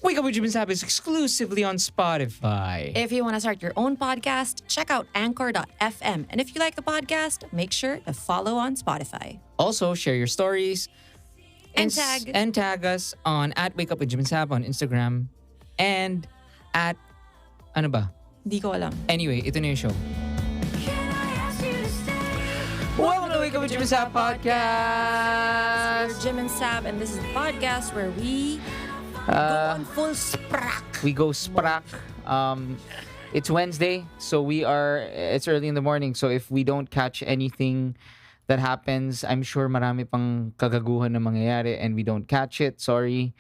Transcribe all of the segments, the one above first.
Wake Up with Jim and Saab is exclusively on Spotify. If you want to start your own podcast, check out anchor.fm. And if you like the podcast, make sure to follow on Spotify. Also, share your stories And tag us on at Wake Up with Jim and Saab on Instagram and at ano ba? Di ko alam. Anyway, ito na yung show. Welcome to Wake Up with Jim and Saab podcast. We're Jim and Sab, and this is the podcast where we go on full sprak. We go sprak. It's Wednesday, so it's early in the morning. So if we don't catch anything that happens, I'm sure marami pang kagaguhan na mangyayari and we don't catch it. Sorry.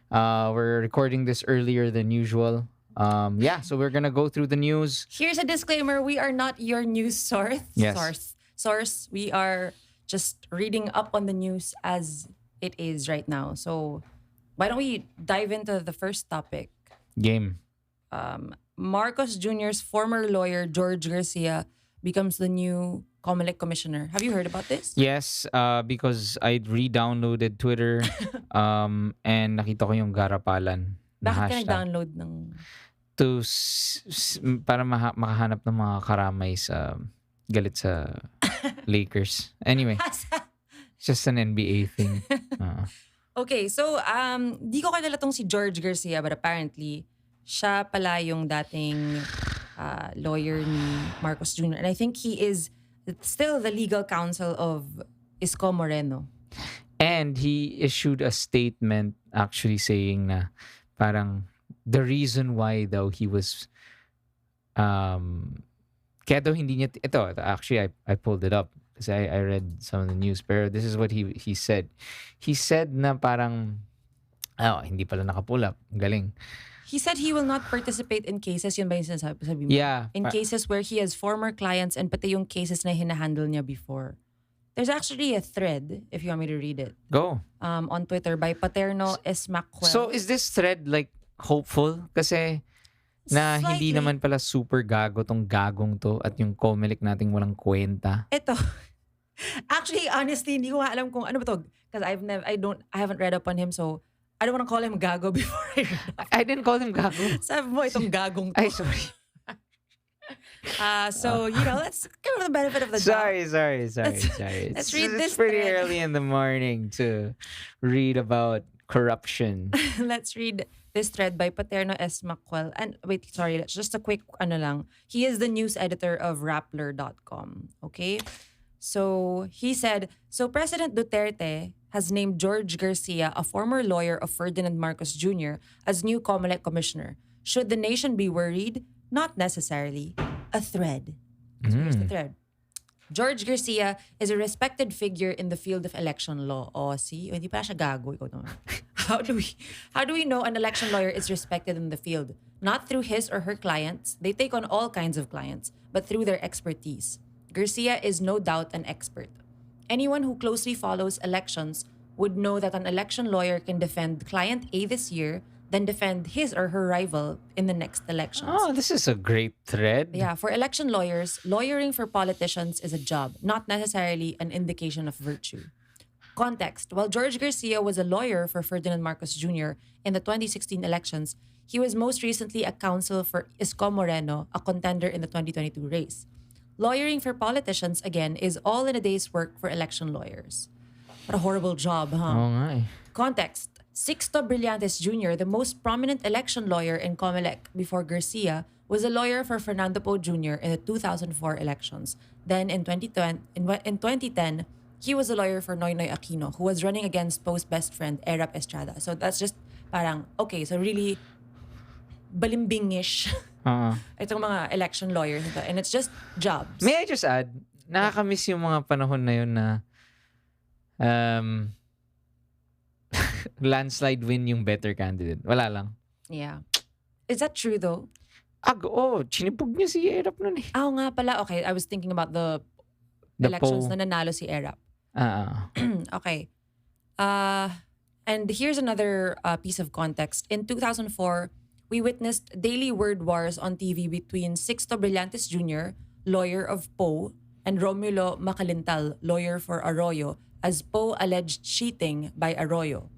We're recording this earlier than usual. So we're gonna go through the news. Here's a disclaimer. We are not your news source. Yes. Source. We are just reading up on the news as it is right now. So why don't we dive into the first topic? Game. Marcos Jr.'s former lawyer, George Garcia, becomes the new COMELEC commissioner. Have you heard about this? Yes, because I re-downloaded Twitter and nakita ko yung garapalan na Bakit ka hashtag nag-download ng... para makahanap ng mga karamay sa galit sa Lakers. Anyway, it's just an NBA thing. Okay, so di ko kilala tong si George Garcia, but apparently siya pala yung dating lawyer ni Marcos Jr. And I think he is still the legal counsel of Isko Moreno. And he issued a statement actually saying na parang the reason why daw he was kaya daw hindi niya ito actually I pulled it up kasi I read some of the news, pero this is what he said. He said na parang hindi pala nakapull up. Galing. He said he will not participate in cases, yun ba yung sinasabi mo? Yeah. In cases where he has former clients and pati yung cases na hinahandle niya before. There's actually a thread, if you want me to read it. Go. On Twitter by Paterno Esmacuel. So is this thread like hopeful? Kasi na hindi Slightly. naman pala super gago tong gagong to at yung COMELEC nating walang kwenta. Ito. Actually, honestly, hindi ko nga alam kung ano ba to. Because I haven't read up on him, so I don't want to call him gago before I read up. I didn't call him gago. Sabi mo, itong gagong to. Ay, sorry. So, let's give him the benefit of the doubt. Sorry. Let's read this It's pretty thread. early in the morning to read about corruption. Let's read this thread by Paterno Esmacuel. And wait, sorry, just a quick lang. He is the news editor of Rappler.com. Okay? So he said, President Duterte has named George Garcia, a former lawyer of Ferdinand Marcos Jr., as new COMELEC commissioner. Should the nation be worried? Not necessarily. A thread. So here's the thread. George Garcia is a respected figure in the field of election law. Oh, see? Hindi pa siya gago. Ikaw naman. How do we know an election lawyer is respected in the field? Not through his or her clients. They take on all kinds of clients, but through their expertise. Garcia is no doubt an expert. Anyone who closely follows elections would know that an election lawyer can defend client A this year, then defend his or her rival in the next elections. Oh, this is a great thread. Yeah, for election lawyers, lawyering for politicians is a job, not necessarily an indication of virtue. Context. While George Garcia was a lawyer for Ferdinand Marcos Jr. in the 2016 elections, he was most recently a counsel for Isko Moreno, a contender in the 2022 race. Lawyering for politicians, again, is all in a day's work for election lawyers. What a horrible job, huh? Oh, my. Context. Sixto Brillantes Jr., the most prominent election lawyer in COMELEC before Garcia, was a lawyer for Fernando Poe Jr. in the 2004 elections. Then in 2010, he was a lawyer for Noynoy Aquino, who was running against Poe's best friend, Erap Estrada. So that's just parang, okay, so really balimbingish itong mga election lawyers nito. And it's just jobs. May I just add, nakakamiss yung mga panahon na yun na landslide win yung better candidate. Wala lang. Yeah. Is that true though? Chinipog niya si Erap nun eh. Nga pala. Okay, I was thinking about the elections na nanalo si Erap. Okay. And here's another piece of context. In 2004, we witnessed daily word wars on TV between Sixto Brillantes Jr., lawyer of Poe, and Romulo Macalintal, lawyer for Arroyo, as Poe alleged cheating by Arroyo.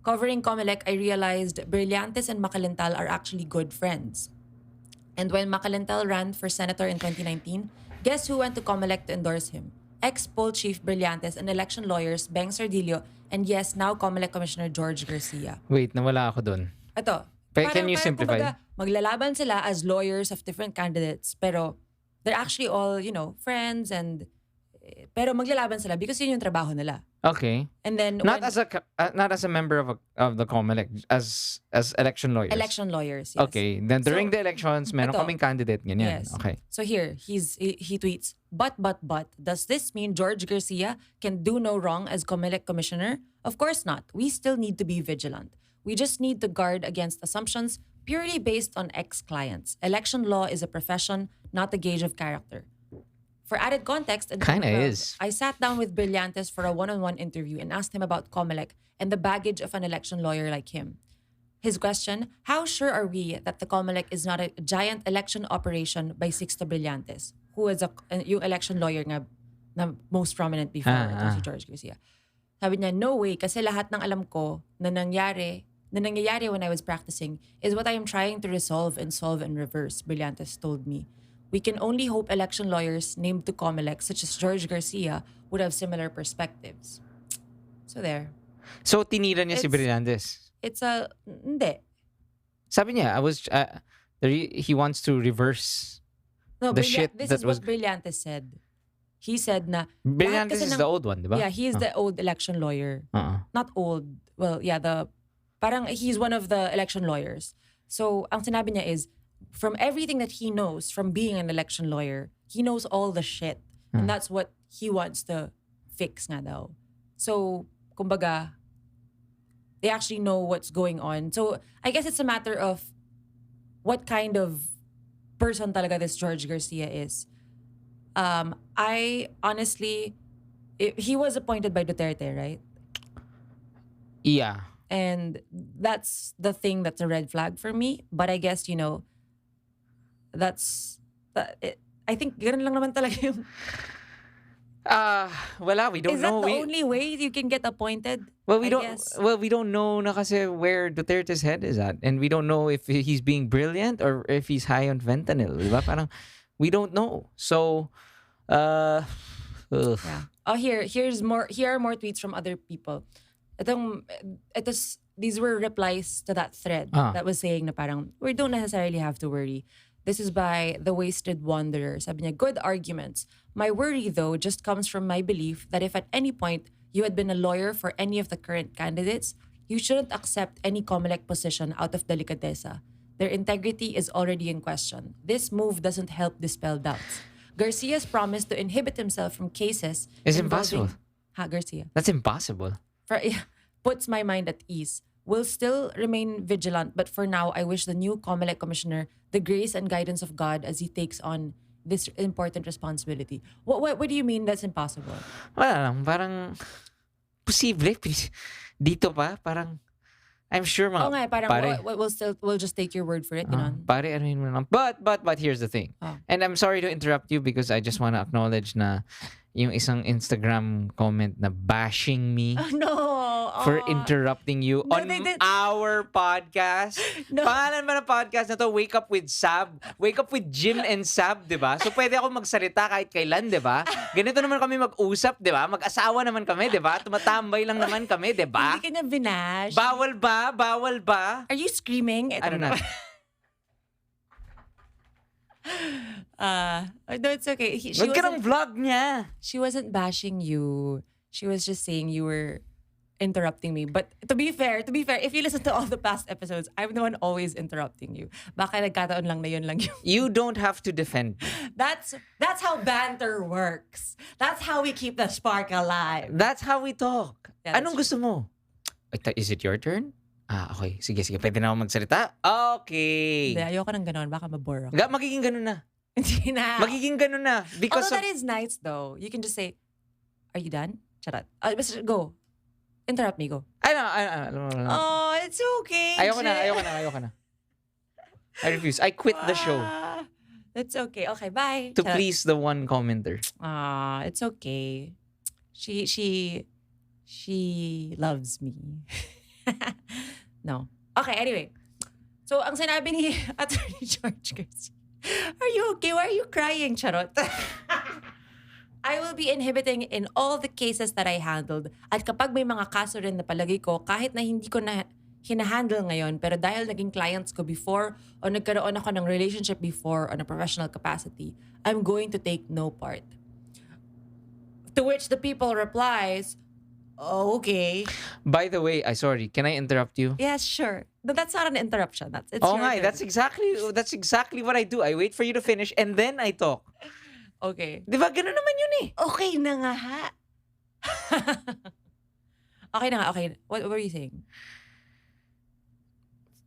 Covering Comelec, I realized Brillantes and Macalental are actually good friends. And when Macalental ran for senator in 2019, guess who went to Comelec to endorse him? Ex-poll chief Brillantes and election lawyers Beng Sardillo and yes, now Comelec Commissioner George Garcia. Wait, nawala ako dun. Ito, Can you simplify? kumbaga, maglalaban sila as lawyers of different candidates, pero they're actually all, friends and pero maglalaban sila because yun yung trabaho nila. Okay. And then Not as a member of the COMELEC, as election lawyers. election lawyers, yes. Okay. Then during the elections, meron ito, kaming candidate ganyan. Yes. Okay. So here, he tweets, but, does this mean George Garcia can do no wrong as COMELEC commissioner? Of course not. We still need to be vigilant. We just need to guard against assumptions purely based on ex-clients. Election law is a profession, not a gauge of character. For added context, Kinda is. I sat down with Brillantes for a one-on-one interview and asked him about COMELEC and the baggage of an election lawyer like him. His question, how sure are we that the COMELEC is not a giant election operation by Sixto Brillantes, who is yung election lawyer nga na most prominent before, si George Garcia. Sabi niya, no way, kasi lahat ng alam ko na nangyayari when I was practicing is what I am trying to resolve and solve in reverse, Brillantes told me. We can only hope election lawyers named to COMELEC, such as George Garcia, would have similar perspectives. So there. So tinira niya si Brillantes. Hindi. Sabi niya, he wants to reverse No, the shit this that is was. what Brillantes said. He said na Brillantes is the old one, di ba? Yeah, he's the old election lawyer. Not old. Well, yeah, parang he's one of the election lawyers. So, ang sinabi niya is, from everything that he knows from being an election lawyer, he knows all the shit. And that's what he wants to fix nga daw. So, kumbaga, they actually know what's going on. So, I guess it's a matter of what kind of person talaga this George Garcia is. I honestly, he was appointed by Duterte, right? Yeah. And that's the thing that's a red flag for me. But I guess, I think ganun lang naman talaga yung... We don't know. Is that the only way you can get appointed? We don't know na kasi where Duterte's head is at. And we don't know if he's being brilliant or if he's high on fentanyl. Diba? Parang, we don't know. So, yeah. Oh, here are more tweets from other people. These were replies to that thread that was saying na parang, we don't necessarily have to worry. This is by The Wasted Wanderer. Sabi niya, good arguments. My worry, though, just comes from my belief that if at any point you had been a lawyer for any of the current candidates, you shouldn't accept any COMELEC position out of delicadeza. Their integrity is already in question. This move doesn't help dispel doubts. Garcia's promise to inhibit himself from cases is impossible. Garcia. That's impossible. Puts my mind at ease. We'll still remain vigilant, but for now, I wish the new COMELEC commissioner the grace and guidance of God as he takes on this important responsibility. What do you mean that's impossible? Wala lang, parang posible. Dito pa, parang I'm sure mga nga, parang pare. We'll just take your word for it, ganon. Pare, ano yun mo lang. But here's the thing. And I'm sorry to interrupt you because I just want to acknowledge na yung isang Instagram comment na bashing me for interrupting you on our podcast. Pangalan ba ng podcast na to? Wake Up with Saab. Wake Up with Jim and Saab, di ba? So pwede ako magsalita kahit kailan, di ba? Ganito naman kami mag-usap, di ba? Mag-asawa naman kami, di ba? Tumatambay lang naman kami, di ba? Hindi ka na binash. Bawal ba? Bawal ba? Are you screaming? Ano na? No, it's okay. Wag ka ng vlog niya. She wasn't bashing you. She was just saying you were interrupting me. But to be fair, if you listen to all the past episodes, I'm the one always interrupting you. Baka nagkataon lang na yun lang yung... You don't have to defend me. That's how banter works. That's how we keep the spark alive. That's how we talk. Yeah, Anong gusto mo? Is it your turn? Okay. Sige. Pwede na ako magsalita? Okay. Hindi, ayoko ng ganon. Baka mabore ako. Magiging ganun na. Hindi na. Magiging ganun na. Because Although that is nice though. You can just say, are you done? Charot. Go. Interrupt me, go. I know. Oh, it's okay. Ayoko na. I refuse. I quit the show. It's okay. Okay, bye. To please the one commenter. It's okay. She loves me. No. Okay, anyway. So, ang sinabi ni Attorney George Garcia, are you okay? Why are you crying, Charot? I will be inhibiting in all the cases that I handled. At kapag may mga kaso rin na palagi ko, kahit na hindi ko na hinahandle ngayon, pero dahil naging clients ko before o nagkaroon ako ng relationship before on a professional capacity, I'm going to take no part. To which the people replies, oh, okay. By the way, sorry, can I interrupt you? Yes, sure. But that's not an interruption. It's Oh your nga, turn. that's exactly what I do. I wait for you to finish and then I talk. Okay. Di ba? Ganun naman yun eh. Okay na nga ha. Okay na nga, okay. What were you saying?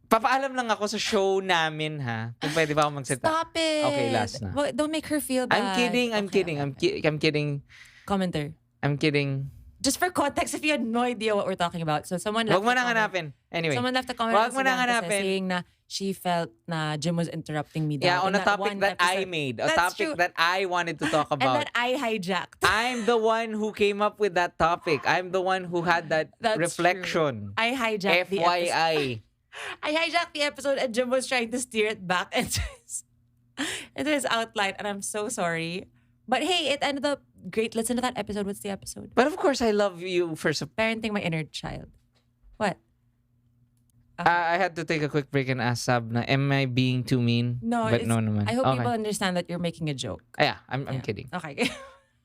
Papaalam lang ako sa show namin ha. Kung pwede ba ako magsalita. Stop it. Okay, last na. Well, don't make her feel bad. I'm kidding. I'm kidding. Commenter. I'm kidding. Just for context, if you had no idea what we're talking about. So someone left Wag mo a nang comment. hanapin. Anyway. Someone left a comment Wag on mo nang Instagram hanapin. saying na she felt na Jim was interrupting me. Yeah, daw on in a topic one that I episode. made. A That's topic true. that I wanted to talk And about. that I hijacked. I'm the one who came up with that topic. I'm the one who had that That's reflection. I hijacked the episode. FYI. I hijacked the episode and Jim was trying to steer it back into his outline, and I'm so sorry. But hey, it ended up great. Listen to that episode. What's the episode? But of course, I love you for Parenting my inner child. What? I had to take a quick break and ask Saab na, am I being too mean? No, But no naman. I hope Okay. people understand that you're making a joke. Yeah, I'm Yeah. kidding. Okay.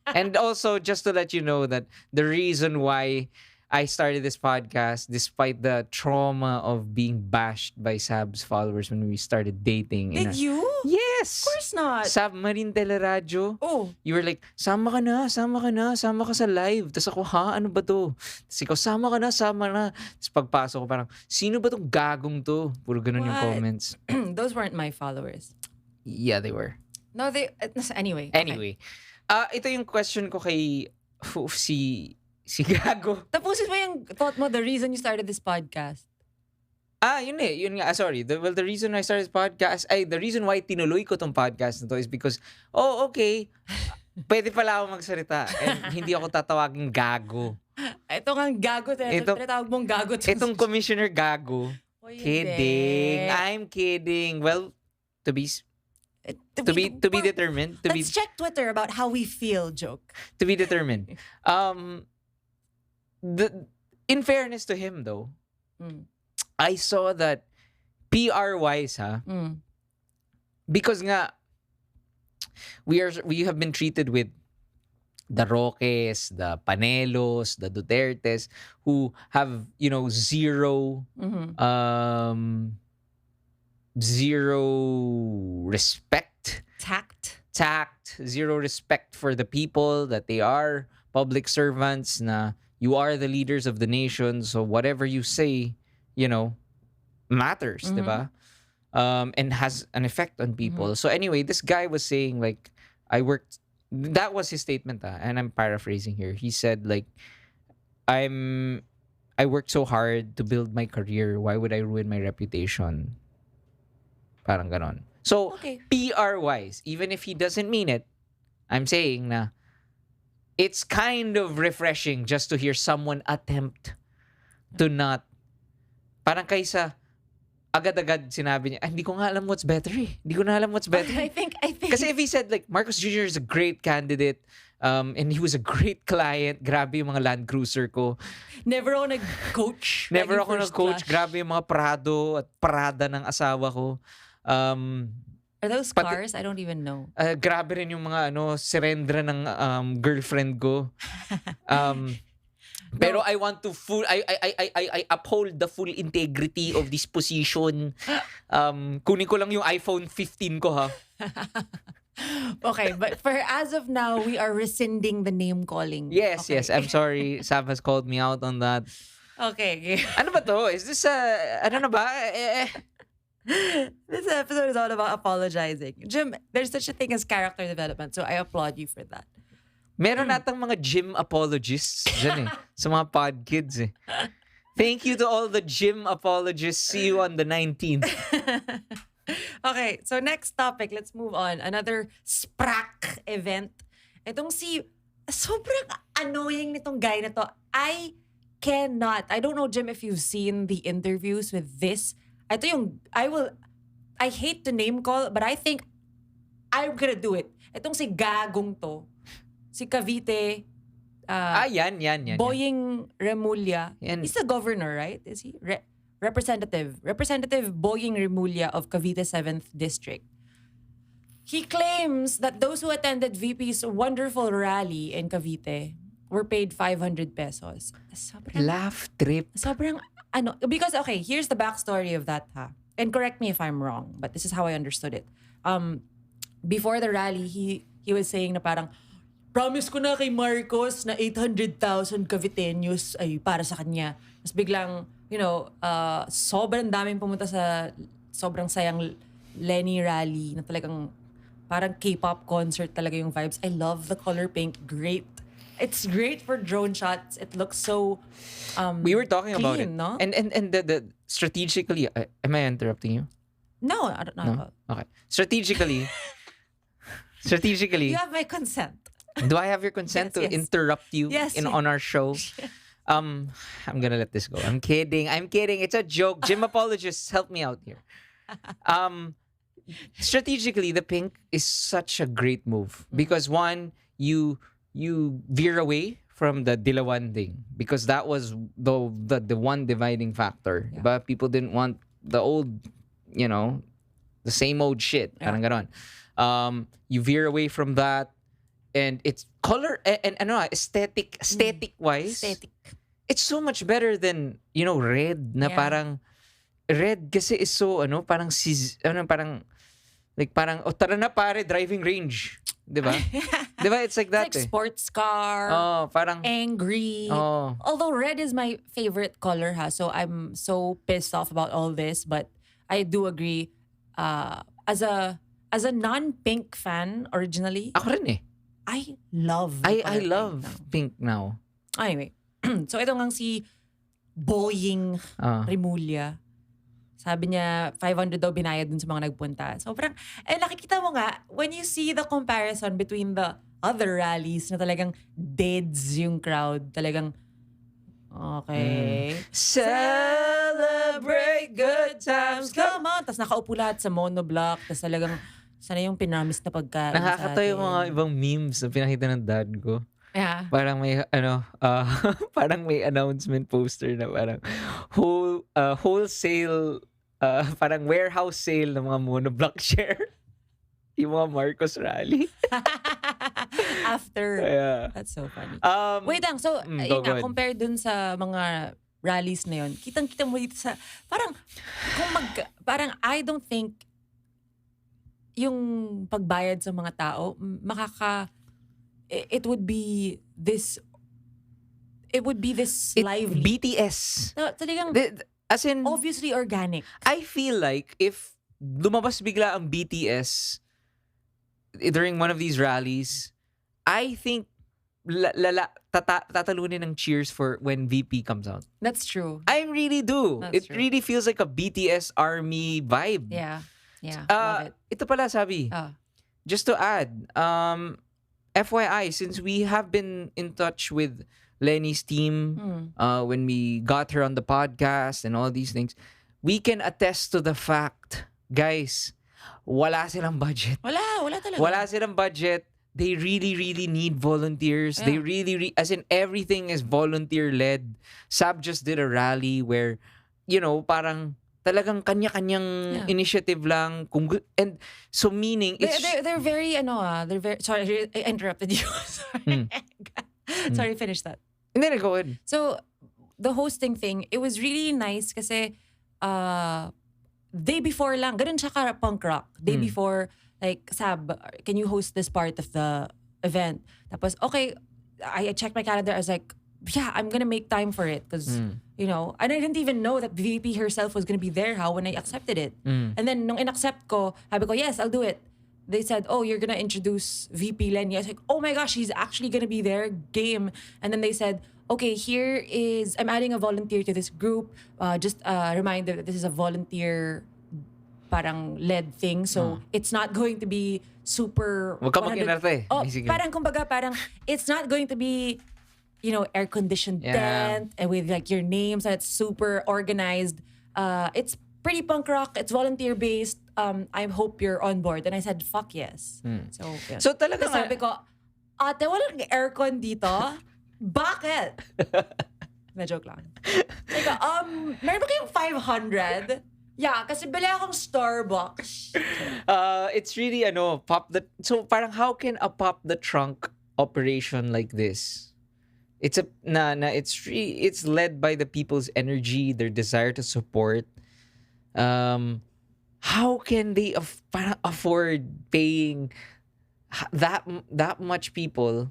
And also, just to let you know that the reason why I started this podcast, despite the trauma of being bashed by Saab's followers when we started dating. Did you? Yes! Of course not. Saab, Marin Teleradyo. Oh. You were like, sama ka na, sama ka sa live. Tapos ako, ha? Ano ba to? Tapos ikaw, sama ka na. Tapos pagpasok ko parang, sino ba tong gagong to? Puro ganun yung What? comments. Those weren't my followers. Yeah, they were. No, they... Anyway. Anyway. Ito yung question ko kay si Gago. Tapusin mo yung thought mo, the reason you started this podcast. Yun eh. Yun nga. Sorry. The reason I started this podcast, the reason why tinuloy ko tong podcast na to is because, okay, pwede pala ako magsalita. And hindi ako tatawaging Gago. Ito nga gago. Tinatawag mong gago. Itong Commissioner Gago. Oy, Kidding. hindi. I'm kidding. Well, to be determined. Let's check Twitter about how we feel, joke. To be determined. In fairness to him though, I saw that PR-wise because nga we have been treated with the Roques, the Panelos, the Dutertes, who have, zero respect. Tact, zero respect for the people, that they are public servants, na you are the leaders of the nation, so whatever you say, matters, diba? And has an effect on people. So anyway, this guy was saying like, that was his statement, and I'm paraphrasing here. He said like, I worked so hard to build my career. Why would I ruin my reputation? Parang ganon. So, Okay. PR-wise, even if he doesn't mean it, I'm saying na it's kind of refreshing just to hear someone attempt to not, parang kaysa agad-agad sinabi niya, hindi ko nga alam what's better eh. Hindi ko na alam what's better. I think. Kasi if he said like, Marcos Jr. is a great candidate, and he was a great client, grabe yung mga Land Cruiser ko. Never ako nag-coach. Never Lagi ako first nag-coach. class. Grabe yung mga Prado at Prada ng asawa ko. Are those cars? I don't even know. Grabe rin yung mga Serendra ng girlfriend ko. Pero I want to I uphold the full integrity of this position. Kunin ko lang yung iPhone 15 ko ha. Okay, but for as of now, we are rescinding the name calling. Yes, Okay. yes. I'm sorry. Sav has called me out on that. Okay. Ano ba to? Is this ano na ba? This episode is all about apologizing. Jim, there's such a thing as character development, so I applaud you for that. Meron natang mga gym apologists dyan sa mga pod kids eh. Thank you to all the gym apologists. See you on the 19th. Okay, so next topic, let's move on. Another SPRAK event. Sobrang annoying nitong guy na to. I cannot. I don't know, Jim, if you've seen the interviews with this. Ito yung, I hate to name call, but I think I'm gonna do it. Itong si Gagong to, si Cavite, yan. Boying Remulla. Yan. He's the governor, right? Is he? Representative Boying Remulla of Cavite 7th District. He claims that those who attended VP's wonderful rally in Cavite were paid 500 pesos. Laugh trip. Sobrang, because, okay, here's the backstory of that, ha? And correct me if I'm wrong, but this is how I understood it. Before the rally, he was saying na parang, promise ko na kay Marcos na 800,000 Caviteños ay para sa kanya. Tapos biglang, sobrang daming pumunta sa sobrang sayang Lenny rally na talagang parang K-pop concert talaga yung vibes. I love the color pink. Great. It's great for drone shots. It looks so We were talking clean, about it. no? And the strategically, am I interrupting you? No, I don't know. No? Okay. Strategically, You have my consent. do I have your consent to Yes. interrupt you Yes. on our show? I'm gonna let this go. I'm kidding. It's a joke. Gym apologists, help me out here. Strategically, the pink is such a great move because one, you veer away from the Dilawan thing because that was the one dividing factor. Yeah. But people didn't want the old, the same old shit. Yeah. Parang ganon. You veer away from that. And it's color and aesthetic wise. Aesthetic. It's so much better than red na Yeah. parang red kasi is so parang tara na pare driving range, 'di ba? 'Di ba it's like that. It's like sports car. Oh, parang Angry. oh. Although red is my favorite color, so I'm so pissed off about all this, but I do agree. As a non-pink fan originally, Ako rin eh. I love the I color love pink pink now. now. Anyway, so ito ngang si Boying Ah. Remulla. Sabi niya 500 daw binayad dun sa mga nagpunta. Sobrang nakikita mo nga when you see the comparison between the other rallies na talagang deads yung crowd, talagang okay. Celebrate good times. Come on! Tapos nakaupo lahat sa monoblock. Tapos talagang sana yung pinamis na pagkain Nakakatawa sa yung mga atin. ibang memes na pinakita ng dad ko. Yeah. Parang may parang may announcement poster na parang wholesale parang warehouse sale ng mga monoblock share. Yung mga Marcos rally. After. Yeah. That's so funny. Wait Wait lang. So, go yun nga, ahead. compared dun sa mga rallies na yun, kitang-kita mo dito sa, parang, parang I don't think yung pagbayad sa mga tao, it would be this lively. BTS. Talagang, As in, obviously organic. I feel like if lumabas bigla ang BTS during one of these rallies, I think tatalunin ng cheers for when VP comes out. That's true. I really do. That's It true. really feels like a BTS army vibe. Yeah. Yeah. Love it. Ito pala sabi, just to add, FYI, since we have been in touch with Lenny's team when we got her on the podcast and all these things, we can attest to the fact, guys, wala silang budget. Wala talaga. Wala silang budget. They really, really need volunteers. Yeah. They really, as in everything is volunteer-led. Saab just did a rally where, parang talagang kanya-kanyang initiative lang. And so meaning, it's... They're very, they're very, sorry, I interrupted you. Sorry. Sorry, finish that. And then go ahead. So, the hosting thing, it was really nice kasi day before lang, ganun siya ka punk rock. Day before, like, Sab, can you host this part of the event? Tapos, okay, I checked my calendar. I was like, yeah, I'm gonna make time for it. Because, and I didn't even know that VP herself was gonna be there when I accepted it. And then, nung in-accept ko, sabi ko, yes, I'll do it. They said, oh, you're gonna introduce VP Lenny. I was like, oh my gosh, he's actually gonna be there. Game. And then they said, okay, I'm adding a volunteer to this group. Just a reminder that this is a volunteer parang led thing. So, it's not going to be super... Huwag ka 100 mag-inarte, Oh, basically. parang kumbaga, it's not going to be air-conditioned Yeah. tent and with like your names and it's super organized. It's pretty punk rock. It's volunteer-based. I hope you're on board. And I said, fuck yes. So, yeah. So talaga Tapos sabi ko, ate, walang aircon dito? Bakit? Na joke lang. Sabi ko, meron ba kayong 500? Yeah, kasi bili akong Starbucks. It's really so parang how can a pop the trunk operation like this? It's it's led by the people's energy, their desire to support. How can they parang afford paying that much people,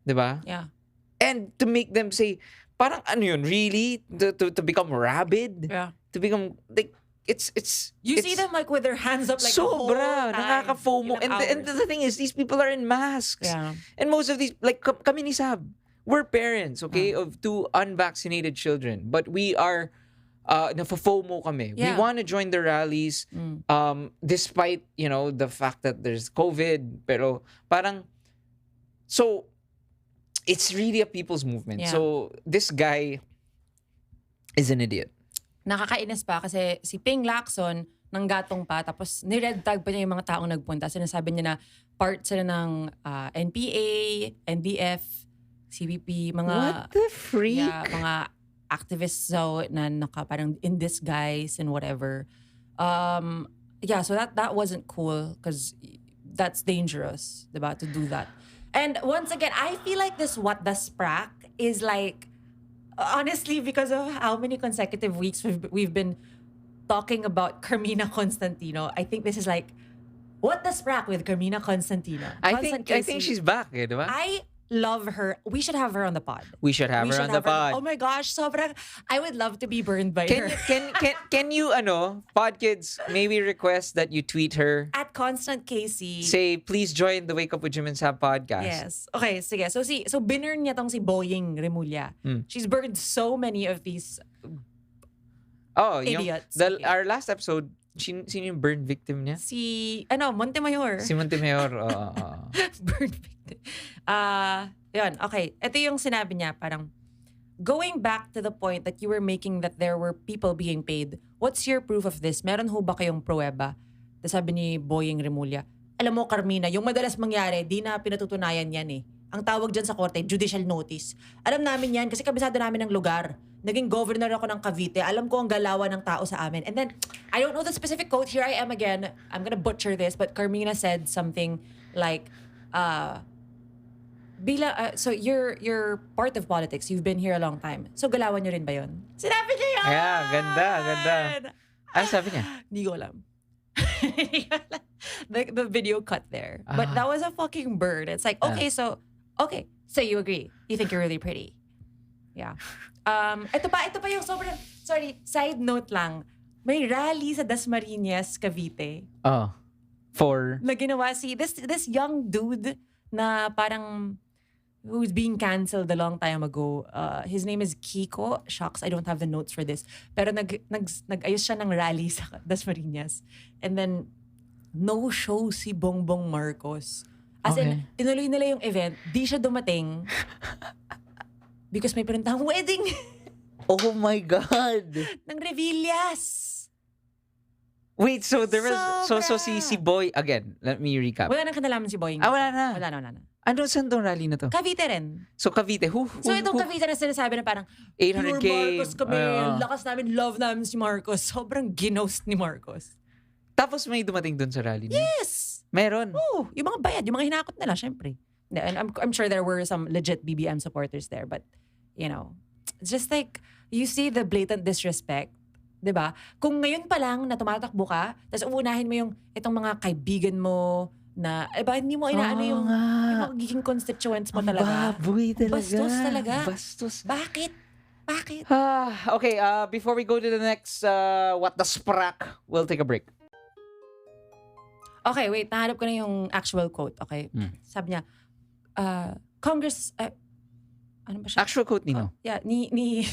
'di ba? Yeah. And to make them say, parang ano yun, really? To become rabid? Yeah. To become, like, it's You see them like with their hands up like the whole sobra, time. nakaka-FOMO. Ilang And hours. the thing is, these people are in masks. Yeah. And most of these, like kami ni Saab, we're parents, okay, of 2 unvaccinated children. But we are, na-FOMO kami. We Yeah. want to join the rallies, despite, the fact that there's COVID. Pero parang, so, it's really a people's movement. Yeah. So, this guy is an idiot. Nakakainis pa kasi si Ping Lacson nanggatong pa tapos ni-red tag pa niya yung mga taong nagpunta. Sinasabi niya na part sila ng NPA, NBF, CBP, mga What the freak? yeah, mga activists na parang in disguise and whatever. Yeah, so that wasn't cool because that's dangerous, diba, to do that. And once again, I feel like this WATDASPRAK is like, honestly, because of how many consecutive weeks we've been talking about Carmina Constantino, I think this is like, WATDASPRAK with Carmina Constantino. I think she's back, eh, diba? I love her. We should have her on the pod. We should have her on the pod. Oh my gosh, sobrang, I would love to be burned by Can her. can you pod kids maybe request that you tweet her, At Constant Casey. say please join the Wake Up with Jim and Sam podcast. Yes. Okay, sige. So binurn niya tong si Boying Remulla. She's burned so many of these. Oh, Idiots. our last episode, sino yung burn victim niya? Si Montemayor. Si Montemayor. Burn victim. Yun. Okay. Ito yung sinabi niya, parang, going back to the point that you were making that there were people being paid, what's your proof of this? Meron ho ba kayong pruweba? Tapos sabi ni Boying Remulla, alam mo, Carmina, yung madalas mangyari, di na pinatutunayan yan eh. Ang tawag dyan sa korte, judicial notice. Alam namin yan kasi kabisado namin ng lugar. Naging governor ako ng Cavite. Alam ko ang galawan ng tao sa amin. And then, I don't know the specific quote. Here I am again. I'm gonna butcher this. But Carmina said something like, so you're part of politics. You've been here a long time. So galawan nyo rin ba yun? Sinabi niya yun! Yeah, ganda. Ano sabi niya? Hindi ko alam. the video cut there. But that was a fucking bird. It's like, okay, so you agree. You think you're really pretty. Yeah. Ito pa yung sobrang, sorry, side note lang. May rally sa Dasmariñas, Cavite. For? Na ginawa this young dude na parang who's being canceled a long time ago. His name is Kiko. Shucks, I don't have the notes for this. Pero nag-ayos siya ng rally sa Dasmariñas. And then, no show si Bongbong Marcos. As in, tinuloy nila yung event. Di siya dumating. Because may pinuntahan wedding. Oh my God. ng Revillas. Wait, so there was so Sobra. si Boy again. Let me recap. Wala nang kinalaman si Boying. Wala na. Wala na. Ano saan tong rally na to? Cavite rin. So Cavite, who So itong Cavite na sinasabi na parang 800K. pure Marcos kami, lakas namin, love namin si Marcos. Sobrang ginost ni Marcos. Tapos may dumating dun sa rally niya? Yes! Meron. Oh, yung mga bayad, yung mga hinakot nila, syempre. And I'm sure there were some legit BBM supporters there, but, it's just like, you see the blatant disrespect. 'Di ba? Kung ngayon pa lang na tumatakbo ka, tapos uunahin mo yung itong mga kaibigan mo na, hindi mo inaano yung magiging constituents mo talaga. Baboy talaga. Bastos talaga. Bastos. Bakit? Okay, before we go to the next WATDASPRAK, we'll take a break. Okay, wait. Nahanap ko na yung actual quote. Okay. Sabi niya, Congress, ano ba siya? Actual quote nino. Yeah, ni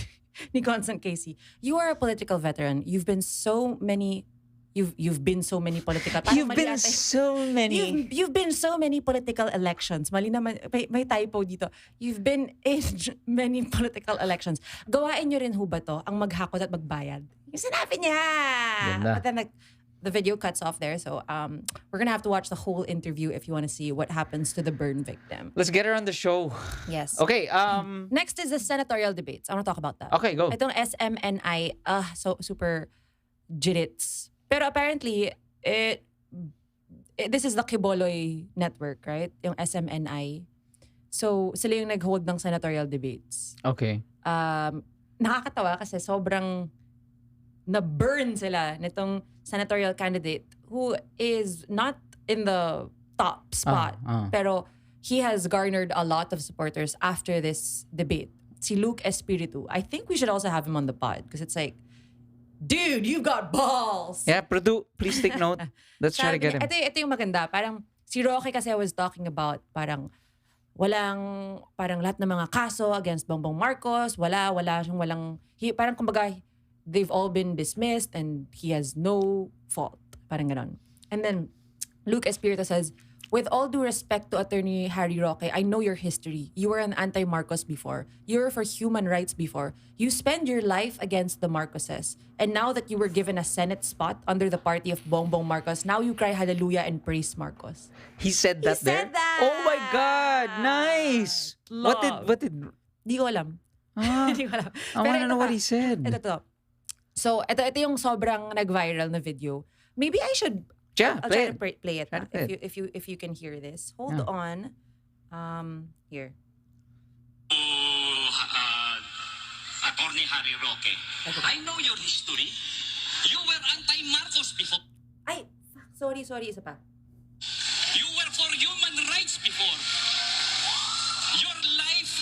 Constant Casey. You are a political veteran. You've been you've been so many political. Parang You've mali been ata so many. You've been so many political elections. Mali naman, may typo dito. You've been in many political elections. Gawain nyo rin ho ba to, ang maghakot at magbayad? Yung sinabi niya! Ganda. But then the video cuts off there. So we're gonna have to watch the whole interview if you want to see what happens to the burn victim. Let's get her on the show. Yes. Okay, Next is the senatorial debates. I want to talk about that. Okay, go. Itong SMNI, so super jitits. Pero apparently, this is the Kiboloy network, right? Yung SMNI. So, sila yung nag-hold ng senatorial debates. Okay. Nakakatawa kasi sobrang na-burn sila nitong senatorial candidate who is not in the top spot. Pero he has garnered a lot of supporters after this debate. Si Luke Espiritu. I think we should also have him on the pod because it's like, dude, you've got balls! Yeah, Produ, please take note. Let's try to get him. Ito yung maganda. Parang si Roque kasi I was talking about parang parang lahat ng mga kaso against Bongbong Marcos. Parang kumbaga, they've all been dismissed and he has no fault. Parang ganon. And then Luke Espiritu says, with all due respect to Attorney Harry Roque, I know your history. You were an anti-Marcos before. You were for human rights before. You spend your life against the Marcoses. And now that you were given a Senate spot under the party of Bongbong Marcos, now you cry hallelujah and praise Marcos. He said that He there? said that! Oh my God! Nice! Love. What did... Di ko alam. Di ko alam. I wanna know what he said. Ito. So, ito yung sobrang nag-viral na video. Maybe I should... Yeah, I'll play try to play it. Try to play it. If you can hear this. Hold Yeah. on. Here. Attorney Harry Roque, I know your history. You were anti-Marcos before. Ay, fuck. Sorry, isa pa. You were for human rights before. Your life,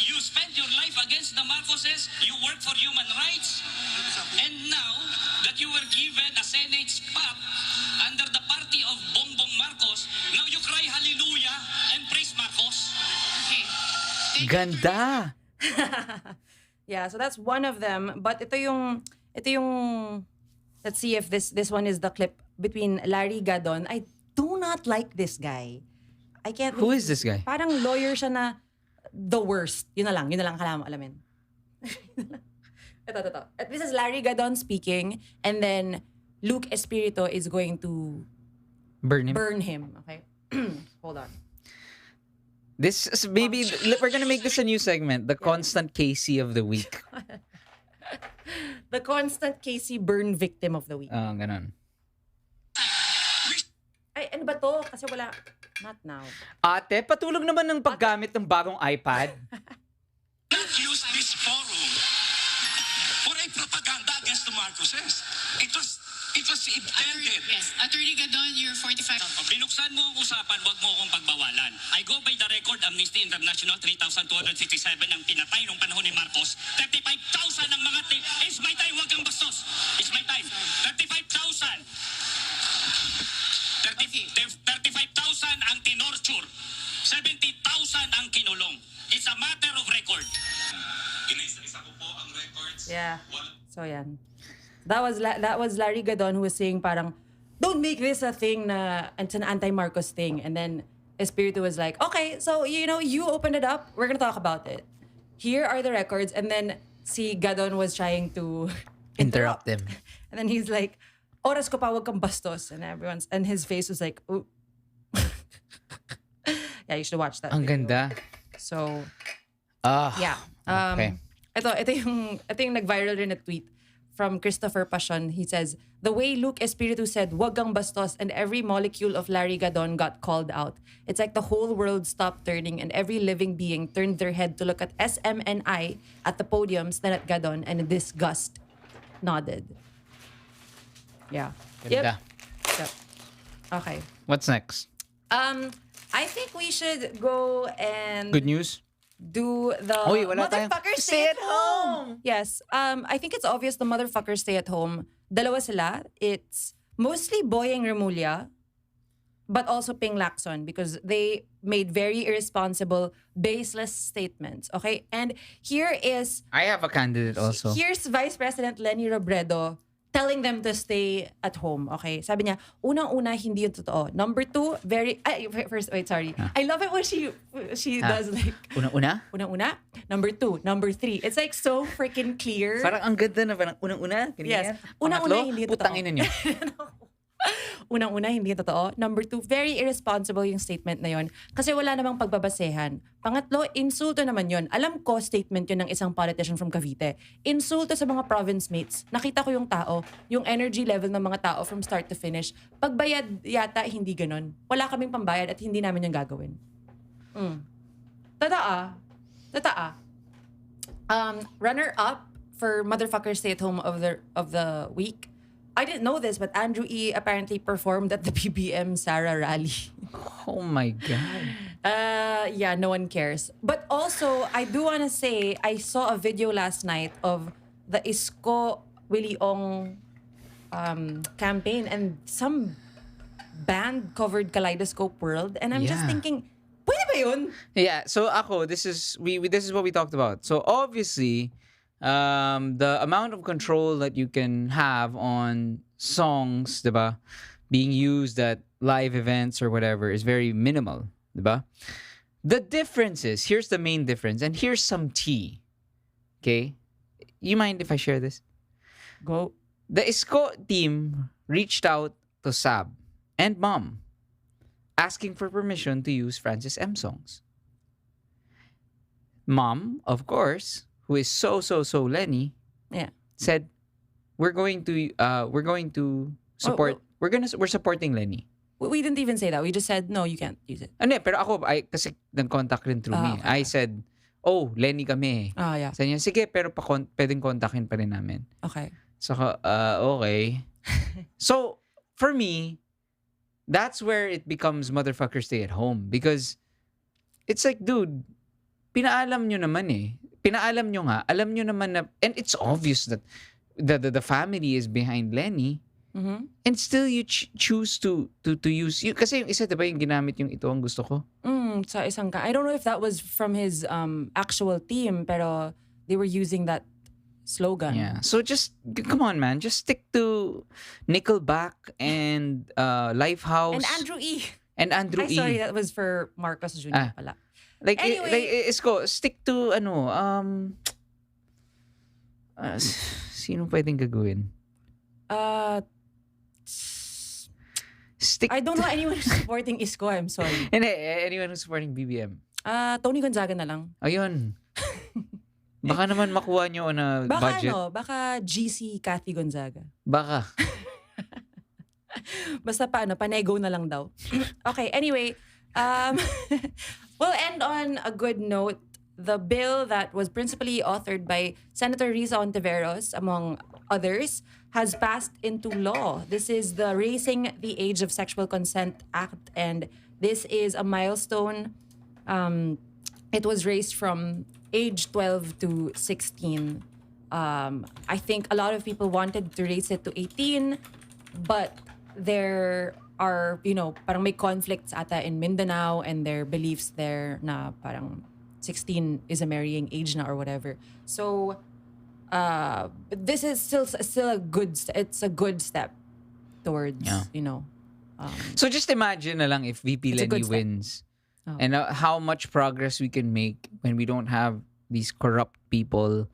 you spent your life against the Marcoses. You work for human rights. And now that you were given a Senate spot under the party of Bongbong Marcos, now you cry hallelujah and praise Marcos. Okay. Ganda! Yeah, so that's one of them. But ito yung let's see if this one is the clip between Larry Gadon. I do not like this guy. I can't. Who is this guy? Parang lawyer siya na the worst. Yun na lang kailangan mo alamin. Ito. This is Larry Gadon speaking, and then Luke Espiritu is going to Burn him. Okay, hold on. This is maybe... We're gonna make this a new segment. The constant Casey of the week. The constant Casey burn victim of the week. Ganon. Ay, ano ba to? Kasi wala. Not now. Ate, patulog naman ng paggamit ng bagong iPad. Don't use this forum for a propaganda against the Marcoses. It was intended. Yes, Attorney Gadon, you're 45. Binuksan mo ang usapan, wag mo akong pagbawalan. I go by the record, Amnesty International 3,267 ang pinatay nung panahon ni Marcos. 35,000 ang mga it's my time, wag kang bastos. It's my time. 35,000. 35,000 ang tinorture. 70,000 ang kinulong. It's a matter of record. Inisa-isa ko po ang records. Yeah. So yan. That was Larry Gadon who was saying parang, don't make this a thing na it's an anti-Marcos thing. And then Espiritu was like, okay, so you opened it up. We're gonna talk about it. Here are the records. And then si Gadon was trying to Interrupt him. And then he's like, oras ko pa, wag kang bastos. And his face was like, ooh. Yeah, you should watch that Ang video. ganda. So, Yeah. yeah. Okay. Ito yung nag-viral rin na tweet from Christopher Pasion. He says, the way Luke Espiritu said, wag kang bastos, and every molecule of Larry Gadon got called out. It's like the whole world stopped turning and every living being turned their head to look at SMNI at the podiums, then at Gadon, and in disgust nodded. Yeah. Ganda. Yep. Okay. What's next? I think we should go and Good news? do the Oy, wala tayong- motherfuckers stay at home. Yes. I think it's obvious the motherfuckers stay at home. Dalawa sila. It's mostly Boyeng Remulla, but also Ping Lacson because they made very irresponsible, baseless statements. Okay? And here is I have a candidate also. here's Vice President Lenny Robredo telling them to stay at home. Okay? Sabi niya, unang-una, hindi yun totoo. Number 2, first, wait, sorry. I love it when she does like, Unang-una? unang-una, number 2, number 3. It's like so freaking clear. Parang ang ganda na parang unang-una. Yes. Ganyan. Unang-una, Pangatlo, hindi totoo. putangin ninyo. Unang-una, hindi totoo. Number 2, very irresponsible yung statement na yon kasi wala namang pagbabasehan. Pangatlo, insulto naman yon. Alam ko, statement yun ng isang politician from Cavite. Insulto sa mga province mates. Nakita ko yung tao, yung energy level ng mga tao from start to finish. Pagbayad yata, hindi ganon. Wala kaming pambayad at hindi namin yung gagawin. Tataa. Runner-up for motherfucker stay-at-home of the week. I didn't know this, but Andrew E. apparently performed at the BBM Sara rally. Oh my God. Yeah, no one cares. But also, I do want to say, I saw a video last night of the Isko Willie Ong campaign, and some band covered Kaleidoscope World, and I'm just Yeah. thinking, pwede ba yun? Yeah, so ako, this is what we talked about. So obviously, the amount of control that you can have on songs, diba, being used at live events or whatever is very minimal, diba? The difference is, here's the main difference, and here's some tea. Okay? You mind if I share this? Go. The ISCO team reached out to Saab and Mom asking for permission to use Francis M songs. Mom, of course, who is so Lenny, Yeah. said, we're going to support we're supporting Lenny. We didn't even say that. We just said, no, you can't use it. Ano pero ako kasi nag-contact rin through me. Okay. I said, oh, Lenny kami. Yeah. Sabi niya, sige, pero pwedeng kontakin pa rin namin. Okay. So, okay. So, for me, that's where it becomes motherfucker stay at home. Because, it's like, dude, pinaalam nyo naman eh. Pinaalam nyo nga, alam nyo naman na, and it's obvious that the family is behind Lenny, and still you choose to use, kasi yung isa, diba, yung ginamit yung ito ang gusto ko? Sa isang I don't know if that was from his actual team, pero they were using that slogan. Yeah. So just, come on, man. Just stick to Nickelback and Lifehouse. And Andrew E. And Andrew E. Sorry, that was for Marcos Jr. pala. Like, Anyway. Isko, stick to, sino pwedeng gagawin? Stick I don't know anyone who's supporting Isko. I'm sorry. Hindi, anyone who's supporting BBM. Tony Gonzaga na lang. Ayun. Baka naman makuha nyo on a budget. Baka GC Cathy Gonzaga. Baka. Basta panego na lang daw. Okay, anyway, we'll end on a good note. The bill that was principally authored by Senator Risa Ontiveros, among others, has passed into law. This is the Raising the Age of Sexual Consent Act, and this is a milestone. It was raised from age 12 to 16. I think a lot of people wanted to raise it to 18, but there are, parang may conflicts ata in Mindanao, and their beliefs there na parang 16 is a marrying age na or whatever. So, this is still a good step towards, So just imagine na lang if VP It's a Lenny good step. wins. And how much progress we can make when we don't have these corrupt people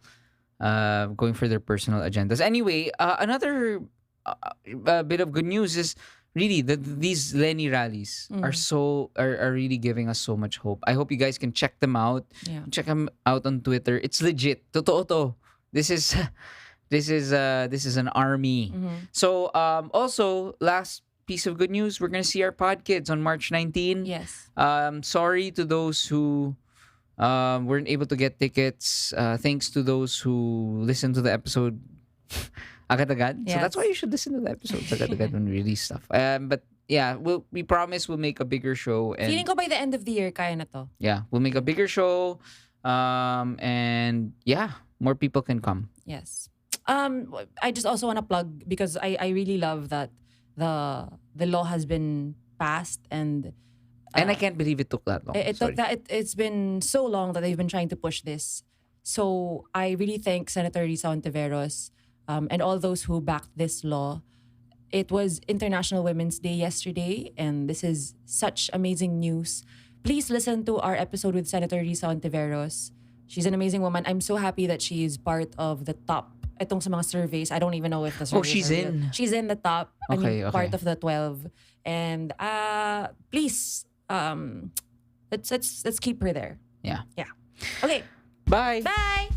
going for their personal agendas. Anyway, another bit of good news is really these Lenny rallies are really giving us so much hope. I hope you guys can check them out. Yeah. Check them out on Twitter. It's legit. Totoo to. This is an army. So also last piece of good news, we're gonna see our pod kids on March 19. Yes. Sorry to those who weren't able to get tickets. Thanks to those who listened to the episode agad-agad. So Yes. that's why you should listen to the episodes agad-agad when we release stuff. But yeah, we promise we'll make a bigger show. And Feeling ko by the end of the year, kaya na to. yeah, we'll make a bigger show. And yeah, more people can come. Yes. I just also want to plug, because I really love that the law has been passed, and I can't believe it took that long. it Sorry. took that it's been so long that they've been trying to push this. So I really thank Senator Risa Ontiveros and all those who backed this law. It was International Women's Day yesterday, and this is such amazing news. Please listen to our episode with Senator Risa Ontiveros. She's an amazing woman. I'm so happy that she is part of the top. Itong sa mga surveys, I don't even know if the surveys she's are real. in. She's in the top. I mean, Okay, okay. part of the 12. And please, let's keep her there. Yeah. Yeah. Okay. Bye. Bye.